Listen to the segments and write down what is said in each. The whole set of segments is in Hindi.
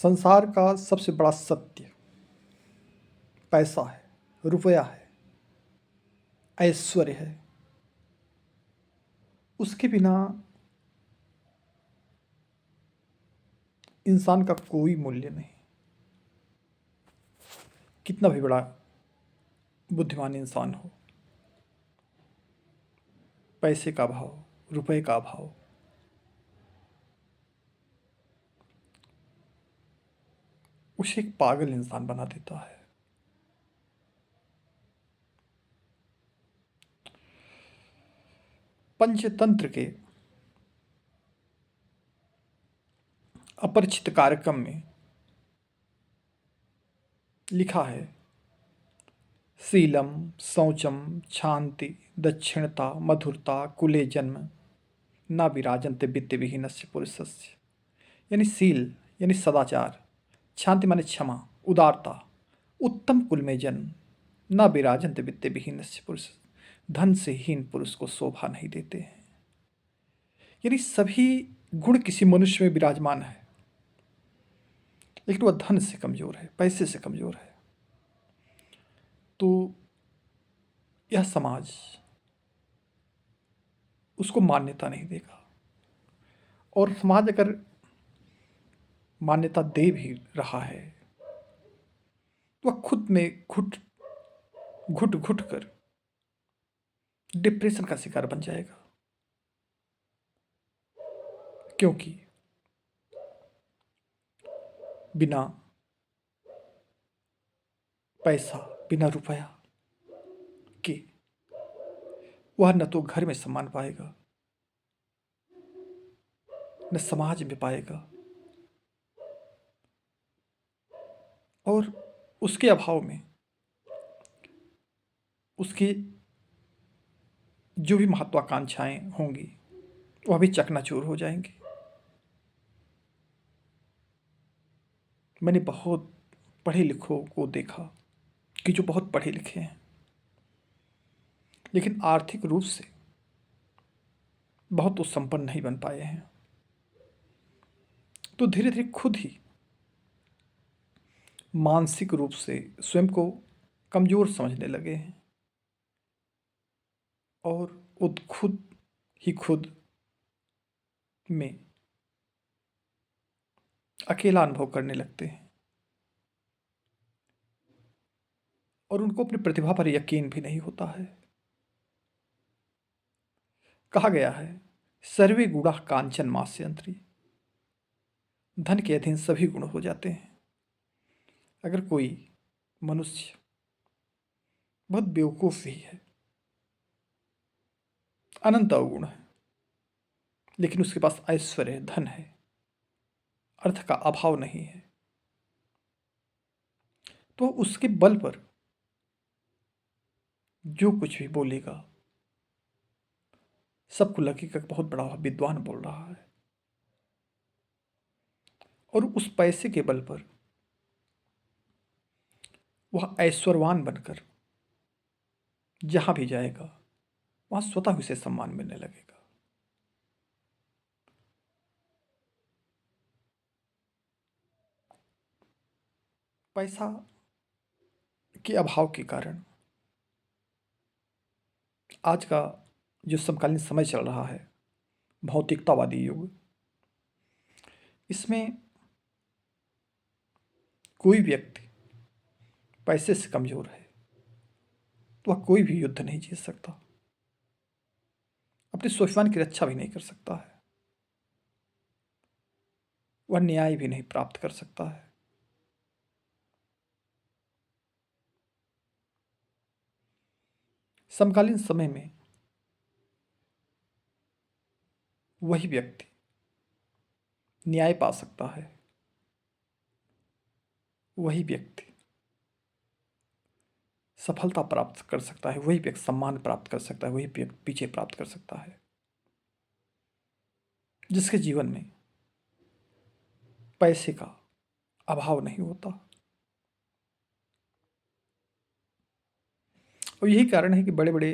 संसार का सबसे बड़ा सत्य पैसा है, रुपया है, ऐश्वर्य है। उसके बिना इंसान का कोई मूल्य नहीं। कितना भी बड़ा बुद्धिमान इंसान हो, पैसे का अभाव, रुपए का अभाव उसे एक पागल इंसान बना देता है। पंचतंत्र के अपरिचित कार्यक्रम में लिखा है, शीलम शौचम क्षांति दक्षिणता मधुरता कुले जन्म न विराजन्ते वित्त विहीनस्य पुरुषस्य। यानी शील यानी सदाचार, शांति माने क्षमा, उदारता, उत्तम कुल में जन्म, न विराजन्ते वित्त विहीनस्य पुरुष, धन से हीन पुरुष को शोभा नहीं देते हैं। यानी सभी गुण किसी मनुष्य में विराजमान है, लेकिन वह धन से कमजोर है, पैसे से कमजोर है। तो यह समाज उसको मान्यता नहीं देगा, और समाज अगर मान्यता दे भी रहा है तो वह खुद में घुट घुट घुट कर डिप्रेशन का शिकार बन जाएगा। क्योंकि बिना पैसा, बिना रुपया के वह न तो घर में सम्मान पाएगा, न समाज में पाएगा, और उसके अभाव में उसकी जो भी महत्वाकांक्षाएं होंगी वह भी चकनाचूर हो जाएंगी। मैंने बहुत पढ़े लिखों को देखा कि जो बहुत पढ़े लिखे हैं लेकिन आर्थिक रूप से बहुत तो संपन्न नहीं बन पाए हैं, तो धीरे धीरे खुद ही मानसिक रूप से स्वयं को कमजोर समझने लगे हैं और खुद ही खुद में अकेला अनुभव करने लगते हैं, और उनको अपनी प्रतिभा पर यकीन भी नहीं होता है। कहा गया है, सर्वे गुणा कांचन मास्यंत्री, धन के अधीन सभी गुण हो जाते हैं। अगर कोई मनुष्य बहुत बेवकूफ भी है, अनंत अवगुण है, लेकिन उसके पास ऐश्वर्य धन है, अर्थ का अभाव नहीं है, तो उसके बल पर जो कुछ भी बोलेगा सबको लगेगा कि बहुत बड़ा विद्वान बोल रहा है, और उस पैसे के बल पर वह ऐश्वर्यवान बनकर जहां भी जाएगा वहां स्वतः उसे सम्मान मिलने लगेगा। पैसा के अभाव के कारण आज का जो समकालीन समय चल रहा है, भौतिकतावादी युग, इसमें कोई व्यक्ति पैसे से कमजोर है तो वह कोई भी युद्ध नहीं जीत सकता, अपने स्वाभिमान की रक्षा भी नहीं कर सकता है, वह न्याय भी नहीं प्राप्त कर सकता है। समकालीन समय में वही व्यक्ति न्याय पा सकता है, वही व्यक्ति सफलता प्राप्त कर सकता है, वही व्यक्ति सम्मान प्राप्त कर सकता है, वही व्यक्ति पीछे प्राप्त कर सकता है जिसके जीवन में पैसे का अभाव नहीं होता। और यही कारण है कि बड़े बड़े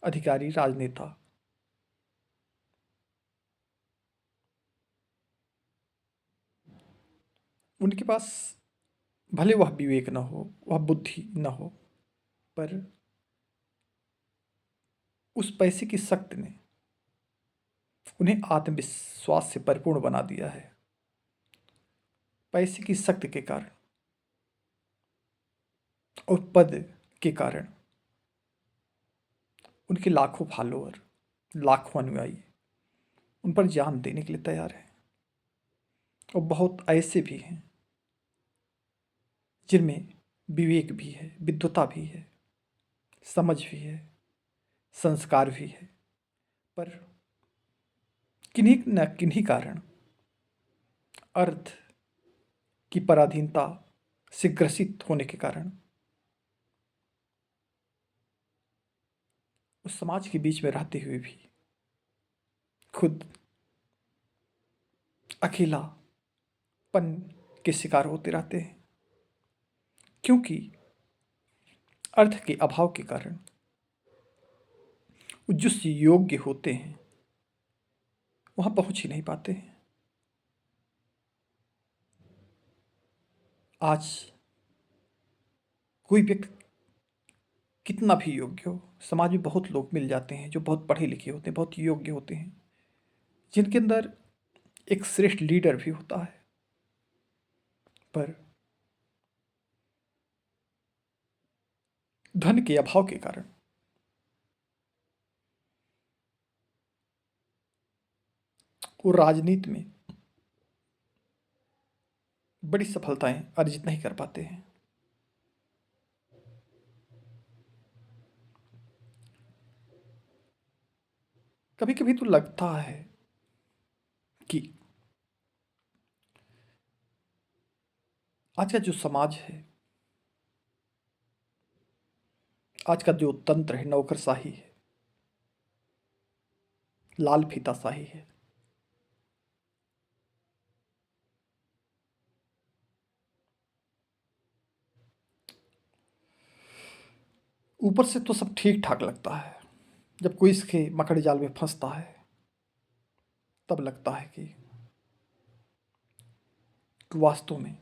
अधिकारी, राजनेता उनके पास भले वह विवेक न हो, वह बुद्धि न हो, पर उस पैसे की शक्ति ने उन्हें आत्मविश्वास से परिपूर्ण बना दिया है। पैसे की शक्ति के कारण और पद के कारण उनके लाखों फॉलोअर, लाखों अनुयायी उन पर जान देने के लिए तैयार हैं। और बहुत ऐसे भी हैं जिनमें विवेक भी है, विद्वता भी है, समझ भी है, संस्कार भी है, पर किन्हीं न किन्हीं कारण अर्थ की पराधीनता से ग्रसित होने के कारण उस समाज के बीच में रहते हुए भी खुद अकेलापन के शिकार होते रहते हैं, क्योंकि अर्थ के अभाव के कारण वो जिस योग्य होते हैं वहां पहुंच ही नहीं पाते हैं। आज कोई व्यक्ति कितना भी योग्य हो, समाज में बहुत लोग मिल जाते हैं जो बहुत पढ़े लिखे होते हैं, बहुत योग्य होते हैं, जिनके अंदर एक श्रेष्ठ लीडर भी होता है, पर धन के अभाव के कारण वो राजनीति में बड़ी सफलताएं अर्जित नहीं कर पाते हैं। कभी कभी तो लगता है कि आज का जो समाज है, आज का जो तंत्र है, नौकरशाही है, लाल फीताशाही है। ऊपर से तो सब ठीक ठाक लगता है, जब कोई इसके मकड़े जाल में फंसता है तब लगता है कि वास्तव में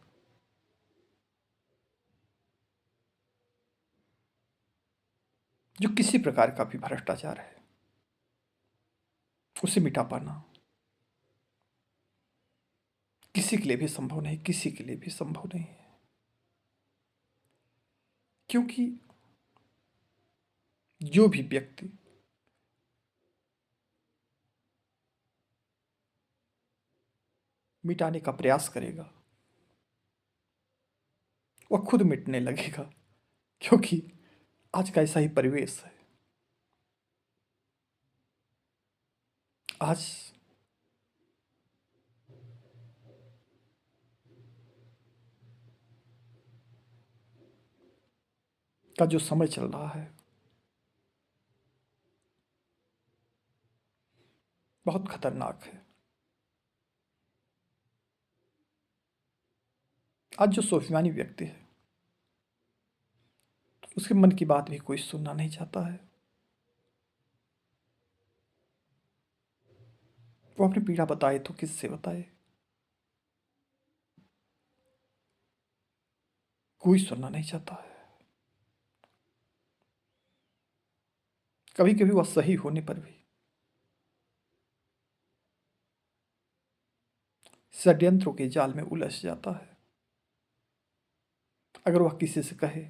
जो किसी प्रकार का भी भ्रष्टाचार है उसे मिटा पाना किसी के लिए भी संभव नहीं, किसी के लिए भी संभव नहीं है। क्योंकि जो भी व्यक्ति मिटाने का प्रयास करेगा वह खुद मिटने लगेगा, क्योंकि आज का ऐसा ही परिवेश है। आज का जो समय चल रहा है बहुत खतरनाक है। आज जो स्वाभिमानी व्यक्ति है उसके मन की बात भी कोई सुनना नहीं चाहता है। वो अपनी पीड़ा बताए तो किससे बताए, कोई सुनना नहीं चाहता है। कभी कभी वह सही होने पर भी षड्यंत्रों के जाल में उलझ जाता है। अगर वह किसी से कहे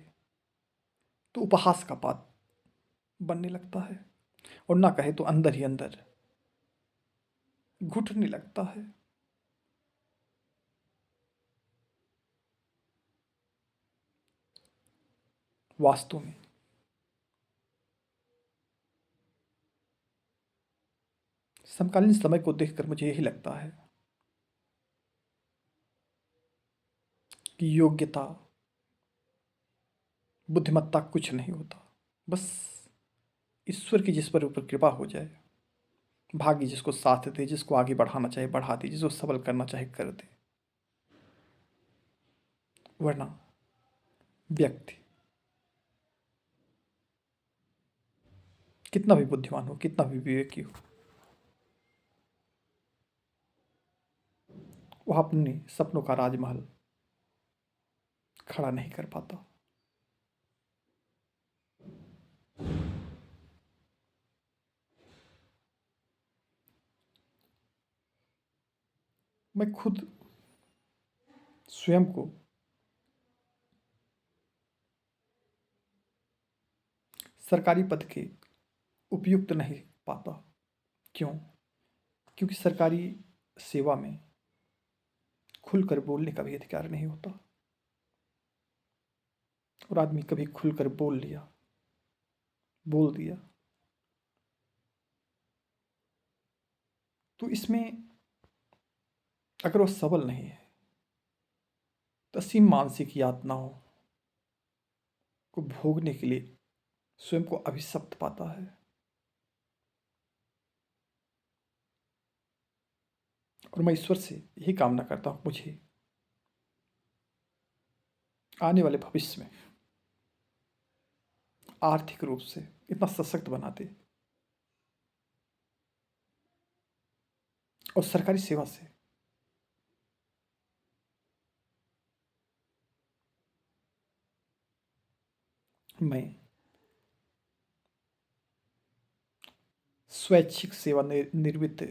तो उपहास का पात्र बनने लगता है, और ना कहे तो अंदर ही अंदर घुटने लगता है। वास्तव में समकालीन समय को देखकर मुझे यही लगता है कि योग्यता, बुद्धिमत्ता कुछ नहीं होता। बस ईश्वर की जिस पर ऊपर कृपा हो जाए, भाग्य जिसको साथ दे, जिसको आगे बढ़ाना चाहे बढ़ा दे, जिसको सबल करना चाहे कर दे। वरना व्यक्ति कितना भी बुद्धिमान हो, कितना भी विवेकी हो, वह अपने सपनों का राजमहल खड़ा नहीं कर पाता। मैं खुद स्वयं को सरकारी पद के उपयुक्त नहीं पाता। क्यों? क्योंकि सरकारी सेवा में खुलकर बोलने का भी अधिकार नहीं होता, और आदमी कभी खुलकर बोल दिया तो इसमें अगर वो सबल नहीं है तो असीम मानसिक यातनाओं को भोगने के लिए स्वयं को अभिशप्त पाता है। और मैं ईश्वर से यही कामना करता हूँ मुझे आने वाले भविष्य में आर्थिक रूप से इतना सशक्त बना दे और सरकारी सेवा से मैं स्वैच्छिक सेवा निवृत्त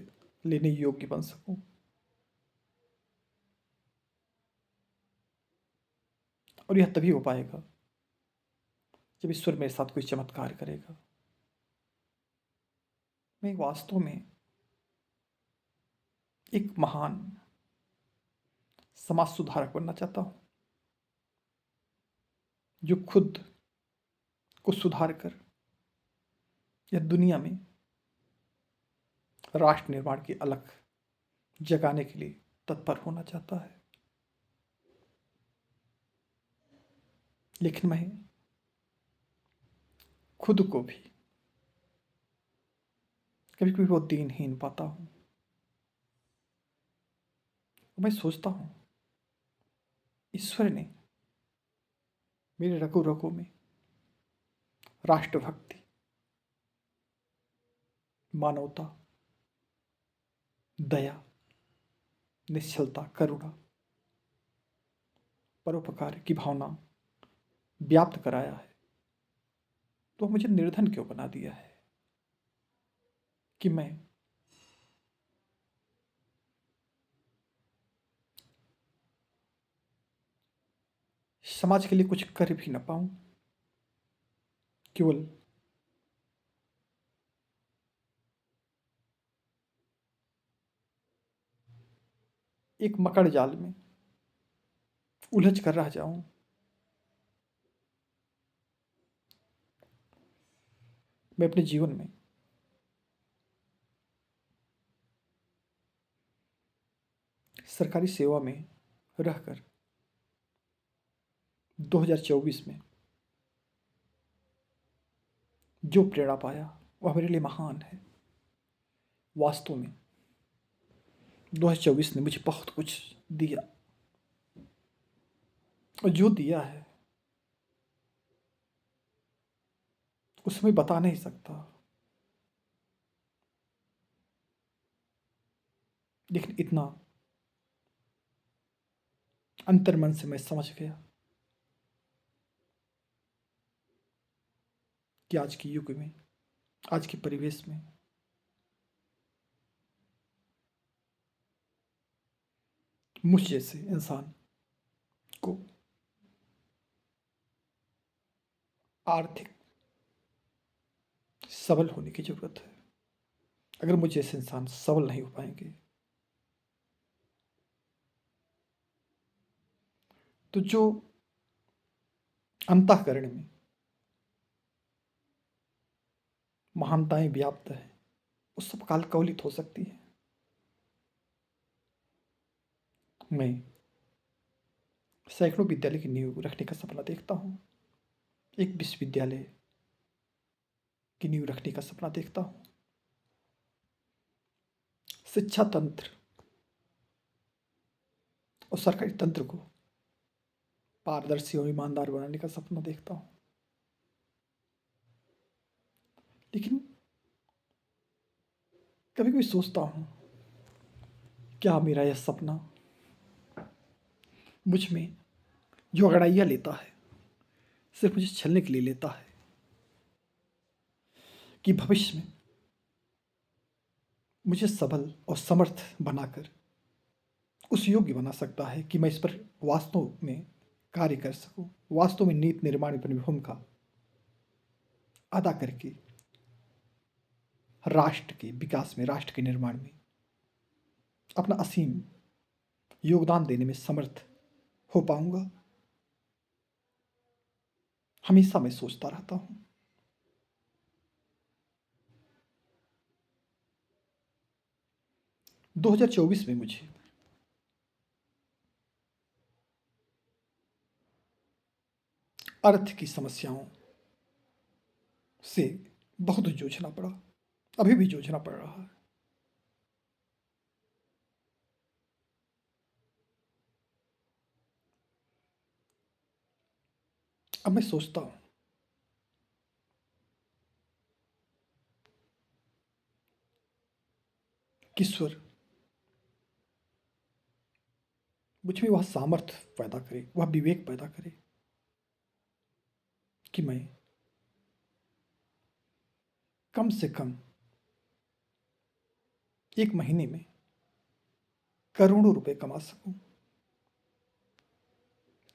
लेने योग्य बन सकूं। और यह तभी हो पाएगा जब ईश्वर मेरे साथ कोई चमत्कार करेगा। मैं वास्तव में एक महान समाज सुधारक बनना चाहता हूं, जो खुद को सुधार कर यह दुनिया में राष्ट्र निर्माण की अलख जगाने के लिए तत्पर होना चाहता है। लेकिन मैं खुद को भी कभी कभी बहुत दीनहीन पाता हूं। मैं सोचता हूं ईश्वर ने मेरे रगों रगों में राष्ट्रभक्ति, मानवता, दया, निश्चलता, करुणा, परोपकार की भावना व्याप्त कराया है, तो मुझे निर्धन क्यों बना दिया है कि मैं समाज के लिए कुछ कर भी ना पाऊं। केवल एक मकड़ जाल में उलझ कर रह जाऊं। मैं अपने जीवन में सरकारी सेवा में रहकर 2024 में जो प्रेरणा पाया वह मेरे लिए महान है। वास्तव में 2024 ने मुझे बहुत कुछ दिया, और जो दिया है उसे मैं बता नहीं सकता। लेकिन इतना अंतर्मन से मैं समझ गया कि आज के युग में, आज के परिवेश में मुझ जैसे इंसान को आर्थिक सबल होने की जरूरत है। अगर मुझ जैसे इंसान सबल नहीं हो पाएंगे तो जो अंतःकरण में महानताएं व्याप्त है वो सब काल कवलित हो सकती है। मैं सैकड़ों विद्यालय की नींव रखने का सपना देखता हूँ। एक विश्वविद्यालय की नींव रखने का सपना देखता हूँ। शिक्षा तंत्र और सरकारी तंत्र को पारदर्शी और ईमानदार बनाने का सपना देखता हूँ। लेकिन कभी कभी सोचता हूँ क्या मेरा यह सपना मुझ में जो अंगड़ाइयाँ लेता है सिर्फ मुझे छलने के लिए लेता है कि भविष्य में मुझे सबल और समर्थ बनाकर उस योग्य बना सकता है कि मैं इस पर वास्तव में कार्य कर सकूं, वास्तव में नीति निर्माण की अपनी भूमिका अदा करके राष्ट्र के विकास में, राष्ट्र के निर्माण में अपना असीम योगदान देने में समर्थ हो पाऊंगा। हमेशा मैं सोचता रहता हूं 2024 में मुझे अर्थ की समस्याओं से बहुत जूझना पड़ा, अभी भी जूझना पड़ रहा है। अब मैं सोचता हूं कि ईश्वर मुझ में वह सामर्थ्य पैदा करे, वह विवेक पैदा करे कि मैं कम से कम एक महीने में करोड़ों रुपए कमा सकूं,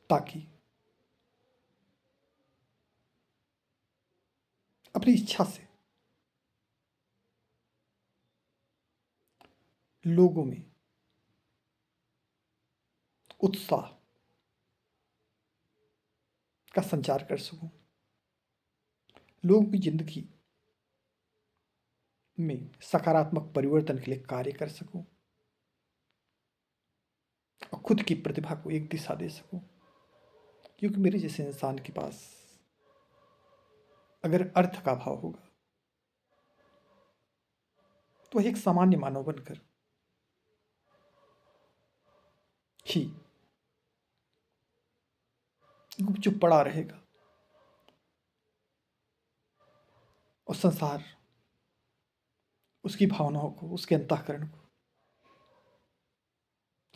ताकि अपनी इच्छा से लोगों में उत्साह का संचार कर सकूं, लोगों की जिंदगी में सकारात्मक परिवर्तन के लिए कार्य कर सकूं और खुद की प्रतिभा को एक दिशा दे सकूं। क्योंकि मेरे जैसे इंसान के पास अगर अर्थ का अभाव होगा तो एक सामान्य मानव बनकर ही गुपचुप पड़ा रहेगा और संसार उसकी भावनाओं को, उसके अंतःकरण को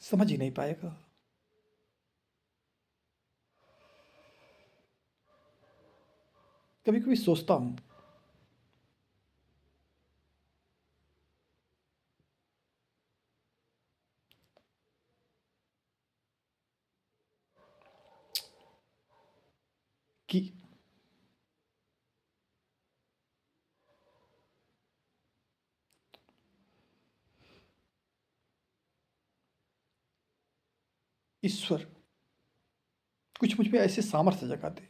समझ ही नहीं पाएगा। कभी कभी सोचता हूं कि ईश्वर कुछ मुझ में ऐसे सामर्थ्य जगा दे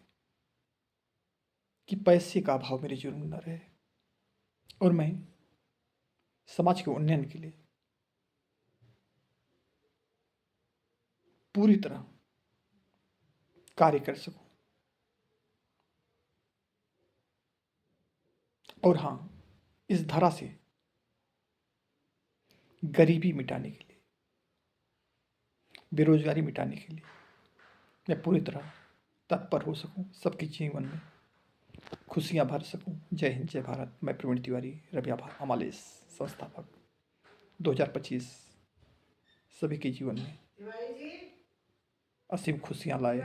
कि पैसे का अभाव मेरे जीवन में न रहे और मैं समाज के उन्नयन के लिए पूरी तरह कार्य कर सकूं। और हाँ, इस धरा से गरीबी मिटाने के लिए, बेरोजगारी मिटाने के लिए मैं पूरी तरह तत्पर हो सकूं, सबके जीवन में खुशियां भर सकूं। जय हिंद, जय भारत। मैं प्रवीण तिवारी, रवि अमालेस संस्थापक। 2025 सभी के जीवन में असीम खुशियां लाए।